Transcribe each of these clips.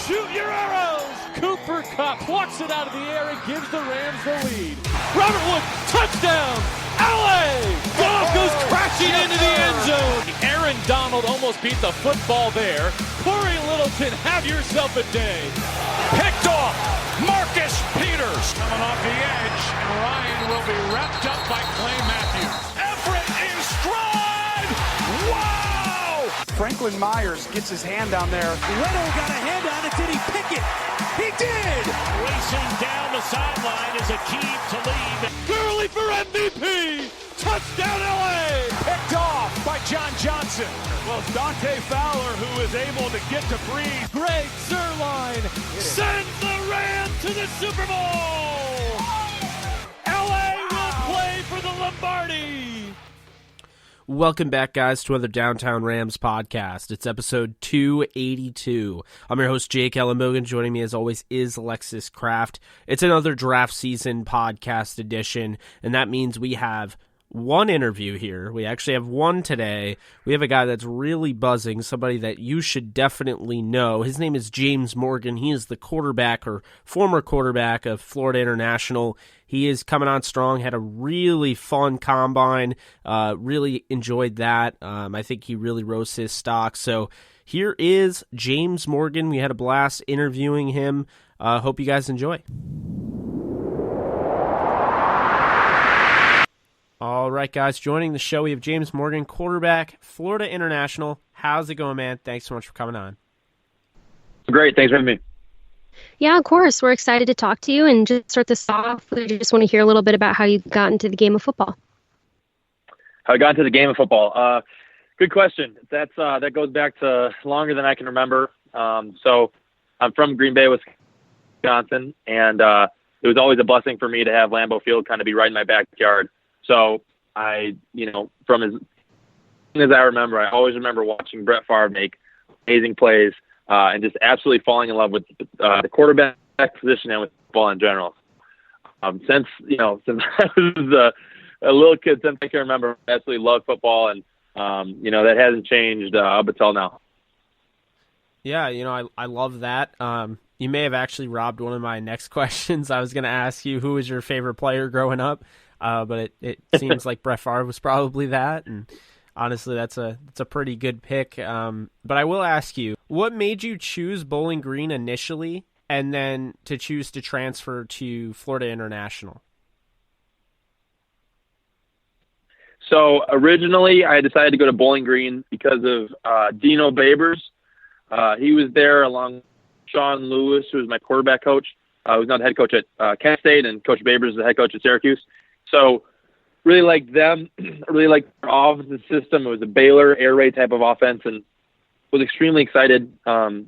Shoot your arrows! Cooper Kupp plucks it out of the air and gives the Rams the lead. Robert Woods, touchdown! LA! Goff goes crashing into the end zone. Aaron Donald almost beat the football there. Corey Littleton, have yourself a day. Picked off. Marcus Peters coming off the edge, and Ryan will be wrapped up by Clay Matthews. Everett in stride! Wow! Franklin Myers gets his hand down there. Leto got a hand on it. Did he pick it? He did! Racing down the sideline is Akeem Talib. Gurley for MVP! Touchdown LA! Picked off by John Johnson. Well, it's Dante Fowler who is able to get to Breeze. Greg Zuerlein sends the Rams to the Super Bowl! LA will play for the Lombardi! Welcome back, guys, to another Downtown Rams podcast. It's episode 282. I'm your host, Jake Ellenbogen. Joining me, as always, is Alexis Kraft. It's another draft season podcast edition, and that means we have one interview here. We actually have one today. We have a guy that's really buzzing, somebody that you should definitely know. His name is James Morgan. He is the quarterback or former quarterback of Florida International. He is coming on strong, had a really fun combine, really enjoyed that. I think he really rose his stock. So here is James Morgan. We had a blast interviewing him. Hope you guys enjoy. All right, guys, joining the show, we have James Morgan, quarterback, Florida International. How's it going, man? Thanks so much for coming on. Great. Thanks for having me. Yeah, of course. We're excited to talk to you and just start this off. We just want to hear a little bit about how you got into the game of football. How I got into the game of football? Good question. That goes back to longer than I can remember. So I'm from Green Bay, Wisconsin, and it was always a blessing for me to have Lambeau Field kind of be right in my backyard. So from as long as I remember, I always remember watching Brett Favre make amazing plays and just absolutely falling in love with the quarterback position and with football in general. Since I was a little kid, since I can remember, I absolutely loved football, and that hasn't changed up until now. Yeah, I love that. You may have actually robbed one of my next questions. I was going to ask you who was your favorite player growing up. But it seems like Brett Favre was probably that, and honestly, that's a pretty good pick. But I will ask you, what made you choose Bowling Green initially, and then to choose to transfer to Florida International? So originally, I decided to go to Bowling Green because of Dino Babers. He was there along with Sean Lewis, who was my quarterback coach. Who's now the head coach at Kent State, and Coach Babers is the head coach at Syracuse. So really liked them, really liked their offensive system. It was a Baylor air raid type of offense, and was extremely excited to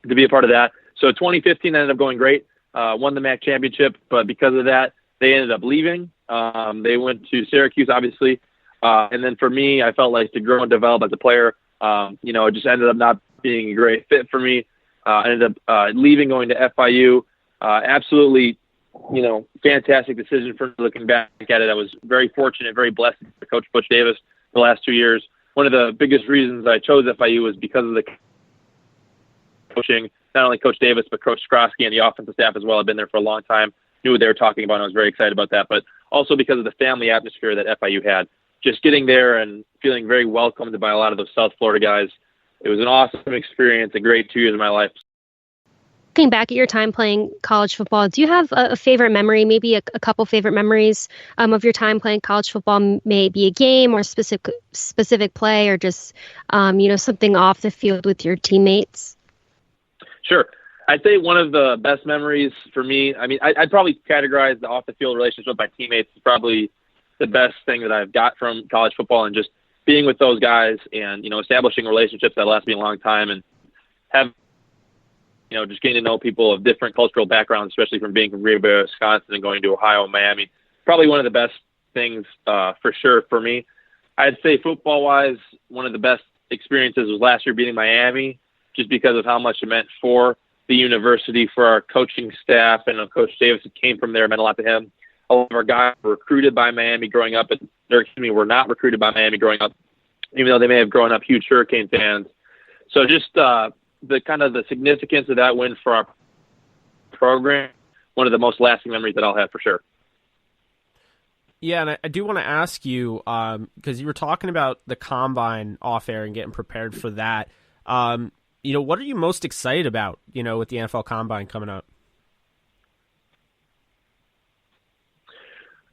be a part of that. So 2015 ended up going great, won the MAC championship, but because of that, they ended up leaving. They went to Syracuse, obviously. And then for me, I felt like to grow and develop as a player, it just ended up not being a great fit for me. I ended up leaving, going to FIU. Absolutely, fantastic decision for looking back at it. I was very fortunate, very blessed to Coach Butch Davis the last 2 years. One of the biggest reasons I chose FIU was because of the coaching, not only Coach Davis, but Coach Skrosky and the offensive staff as well. I've been there for a long time, knew what they were talking about, and I was very excited about that. But also because of the family atmosphere that FIU had. Just getting there and feeling very welcomed by a lot of those South Florida guys. It was an awesome experience, a great 2 years of my life. Looking back at your time playing college football, do you have a favorite memory, maybe a couple favorite memories of your time playing college football, maybe a game or specific play, or just, something off the field with your teammates? Sure. I'd say one of the best memories for me, I'd probably categorize the off-the-field relationship with my teammates as probably the best thing that I've got from college football, and just being with those guys and, establishing relationships that last me a long time, and have just getting to know people of different cultural backgrounds, especially from being from Green Bay, Wisconsin, and going to Ohio and Miami. Probably one of the best things for sure for me. I'd say football-wise, one of the best experiences was last year beating Miami, just because of how much it meant for the university, for our coaching staff, and Coach Davis came from there, meant a lot to him. A lot of our guys were recruited by Miami growing up, were not recruited by Miami growing up, even though they may have grown up huge Hurricane fans. So just the kind of the significance of that win for our program, one of the most lasting memories that I'll have for sure. Yeah, and I do want to ask you, because you were talking about the combine off air and getting prepared for that. What are you most excited about, with the NFL combine coming up?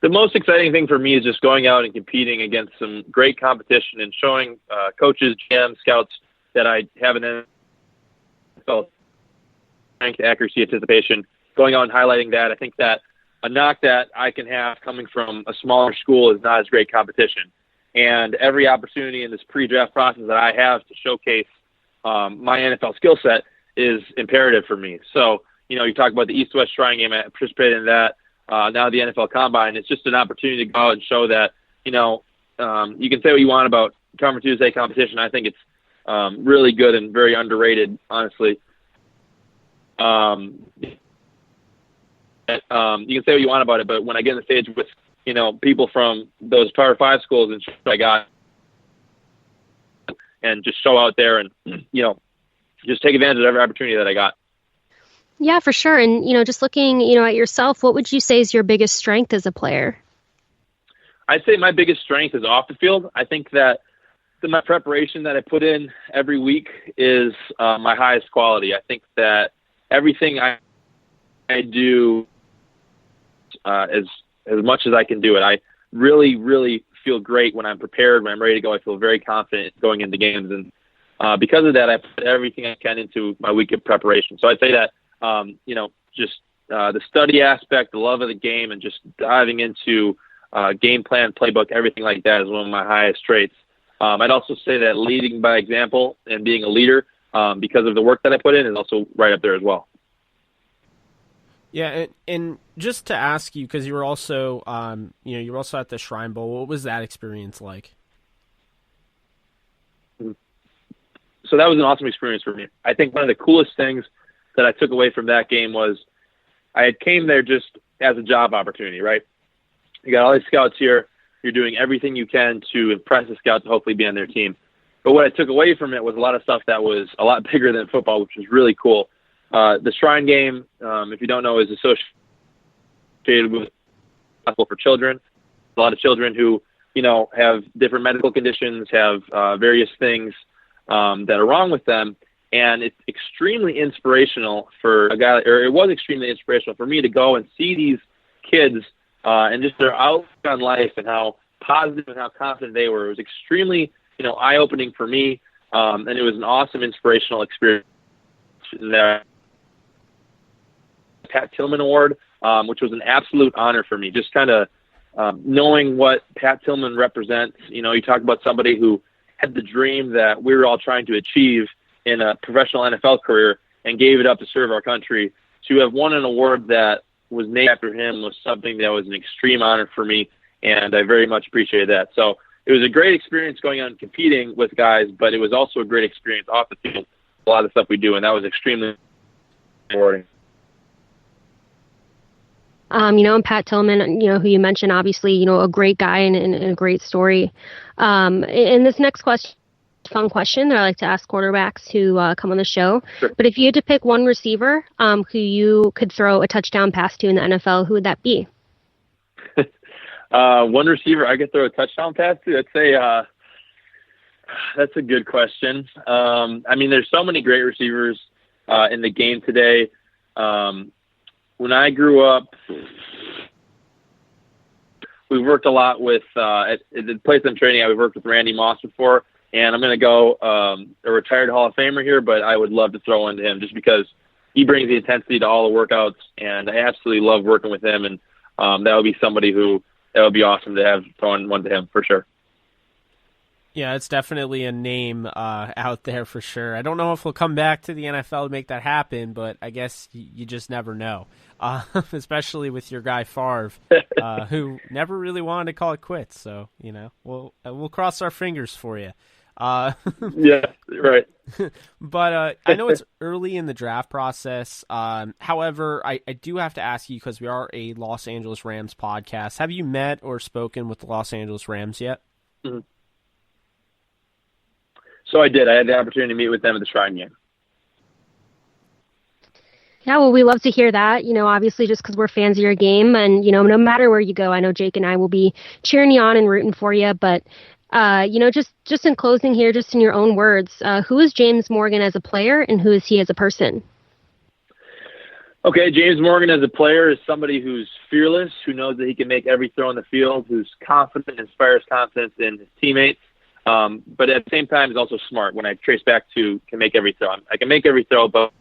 The most exciting thing for me is just going out and competing against some great competition and showing coaches, GM, scouts that I have an NFL strength, accuracy, anticipation, going out and highlighting that. I think that a knock that I can have coming from a smaller school is not as great competition. And every opportunity in this pre-draft process that I have to showcase my NFL skill set is imperative for me. So, you talk about the East-West Shrine game. I participated in that. Now the NFL Combine. It's just an opportunity to go out and show that, you can say what you want about Conference USA competition. I think it's really good and very underrated, honestly. You can say what you want about it, but when I get on the stage with, people from those Power 5 schools and I got, and just show out there and, just take advantage of every opportunity that I got. Yeah, for sure. And, just looking, at yourself, what would you say is your biggest strength as a player? I'd say my biggest strength is off the field. I think that my preparation that I put in every week is my highest quality. I think that everything I do as much as I can do it. I really, really feel great when I'm prepared, when I'm ready to go. I feel very confident going into games. And because of that, I put everything I can into my week of preparation. So I'd say that, the study aspect, the love of the game, and just diving into game plan, playbook, everything like that is one of my highest traits. I'd also say that leading by example and being a leader, because of the work that I put in, is also right up there as well. Yeah, and just to ask you, because you were also, you were also at the Shrine Bowl. What was that experience like? So that was an awesome experience for me. I think one of the coolest things that I took away from that game was I had came there just as a job opportunity, right? You got all these scouts here. You're doing everything you can to impress the scouts to hopefully be on their team. But what I took away from it was a lot of stuff that was a lot bigger than football, which was really cool. The Shrine game, if you don't know, is associated with hospital for children. A lot of children who, have different medical conditions, have various things that are wrong with them. And it's extremely inspirational for a guy, or it was extremely inspirational for me to go and see these kids and just their outlook on life and how positive and how confident they were. It was extremely, eye-opening for me, and it was an awesome inspirational experience. There, Tillman Award, which was an absolute honor for me. Just kind of knowing what Pat Tillman represents. You talk about somebody who had the dream that we were all trying to achieve in a professional NFL career and gave it up to serve our country. To have won an award that was named after him was something that was an extreme honor for me, and I very much appreciated that. So it was a great experience going out and competing with guys, but it was also a great experience off the field, a lot of the stuff we do, and that was extremely rewarding. And Pat Tillman, who you mentioned, obviously, a great guy and a great story. In this next fun question that I like to ask quarterbacks who come on the show. Sure. But if you had to pick one receiver who you could throw a touchdown pass to in the NFL, who would that be? One receiver I could throw a touchdown pass to? I'd say that's a good question. There's so many great receivers in the game today. When I grew up, we worked a lot with at the place I'm training at. We worked with Randy Moss before, and I'm going to go a retired Hall of Famer here, but I would love to throw one to him just because he brings the intensity to all the workouts, and I absolutely love working with him. And that would be somebody that would be awesome to have throwing one to him for sure. Yeah, it's definitely a name out there for sure. I don't know if he'll come back to the NFL to make that happen, but I guess you just never know, especially with your guy Favre, who never really wanted to call it quits. So, we'll cross our fingers for you. Yeah, right. But I know it's early in the draft process. However, I do have to ask you, because we are a Los Angeles Rams podcast, have you met or spoken with the Los Angeles Rams yet? Mm-hmm. So I did. I had the opportunity to meet with them at the Shrine game. Yeah, well, we love to hear that, obviously just because we're fans of your game. And, no matter where you go, I know Jake and I will be cheering you on and rooting for you. But, just in closing here, just in your own words, who is James Morgan as a player and who is he as a person? Okay, James Morgan as a player is somebody who's fearless, who knows that he can make every throw on the field, who's confident, inspires confidence in his teammates, but at the same time is also smart. When I trace back to can make every throw, I can make every throw, but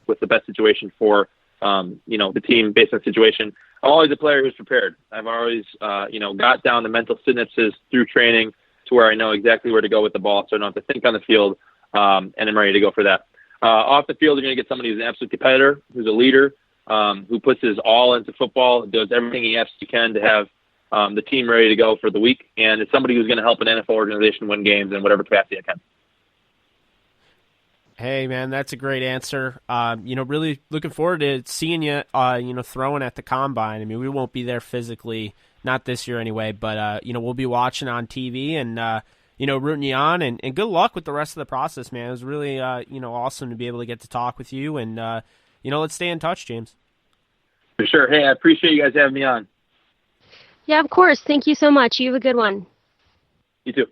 with the best situation for the team based on the situation. I'm always a player who's prepared. I've always got down the mental synapses through training to where I know exactly where to go with the ball, so I don't have to think on the field, and I'm ready to go for that. Off the field, you're going to get somebody who's an absolute competitor, who's a leader, who puts his all into football, does everything he absolutely can to have the team ready to go for the week, and it's somebody who's going to help an NFL organization win games in whatever capacity it can. Hey, man, that's a great answer. Really looking forward to seeing you, throwing at the Combine. I mean, we won't be there physically, not this year anyway, but, we'll be watching on TV and, rooting you on. And good luck with the rest of the process, man. It was really, awesome to be able to get to talk with you. And, let's stay in touch, James. For sure. Hey, I appreciate you guys having me on. Yeah, of course. Thank you so much. You have a good one. You too.